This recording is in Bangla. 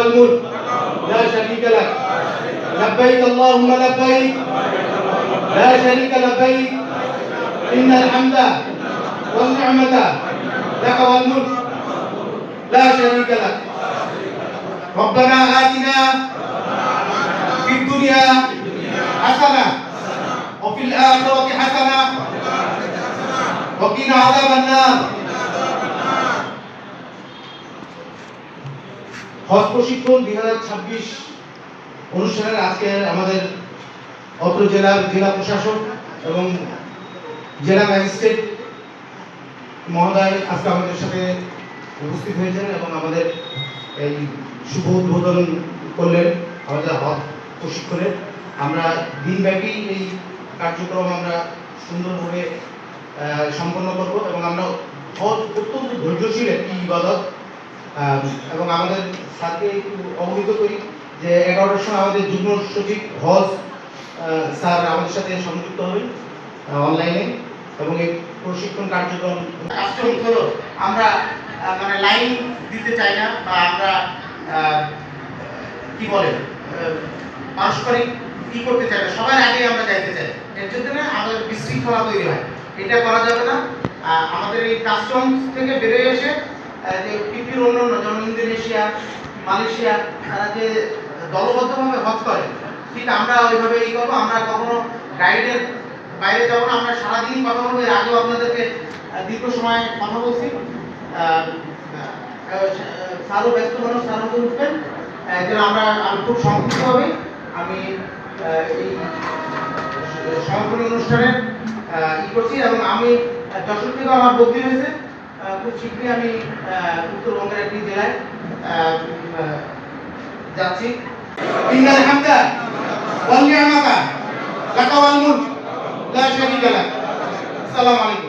والملك لا شريك لك لبيك اللهم لبيك لا شريك لبيك إن الحمد والنعمة لك والملك لا شريك لك ربنا آتنا في الدنيا حسنة وفي الآخرة حسنة وقنا عذاب النار হজ প্রশিক্ষণ 2026 অনুষ্ঠানের আজকে আমাদের অত্র জেলার জেলা প্রশাসক এবং জেলা ম্যাজিস্ট্রেট মহোদয় আজকে আমাদের সাথে উপস্থিত হয়েছেন এবং আমাদের এই শুভ উদ্বোধন করলেন আমাদের হজ প্রশিক্ষণের। আমরা দিনব্যাপী এই কার্যক্রম আমরা সুন্দরভাবে সম্পন্ন করব এবং আমরা হজ অত্যন্ত ধৈর্যশীল একটি ইবাদত এবং আমাদের সাথে একটু অবহিত করি যে 11টার সময় আমাদের যুগ্ম সচিব হজ স্যার আমাদের সাথে সংযুক্ত হবেন অনলাইনে এবং এই প্রশিক্ষণ কার্যক্রম আমরা মানে লাইন দিতে চাই না বা আমরা কি বলে পারস্পরিক কি করতে চাই না, সবার আগে আমরা যাইতে চাই। এর জন্য না আমাদের বিশৃঙ্খলা তৈরি হয়, এটা করা যাবে না। আমাদের এই কাস্টমস থেকে বেরিয়ে এসে যে পৃথিবীর অন্যান্য যেমন ইন্দোনেশিয়া, মালয়েশিয়া তারা যে দলবদ্ধভাবে হজ করে, ঠিক আমরা ওইভাবে এই করবো। আমরা কখনো গাইডের বাইরে যাবো না, আমরা সারাদিনই কথা বলবো। এর আগেও আপনাদেরকে দীর্ঘ সময় কথা বলছি। স্যারও ব্যস্ত মানুষ, স্যার হতে উঠবেন যেন আমি খুব সংক্ষিপ্তভাবে আমি এই সমাপনী অনুষ্ঠানের করছি এবং আমি যশোর থেকে আমার বদলি হয়েছে, খুব শীঘ্রই আমি উত্তরবঙ্গের একটি জেলায় যাচ্ছি। ইন্নাল হামদা ওয়াল নি'মাতা লাকা ওয়াল মুলক লা শারীকা লাক। আসসালামু আলাইকুম।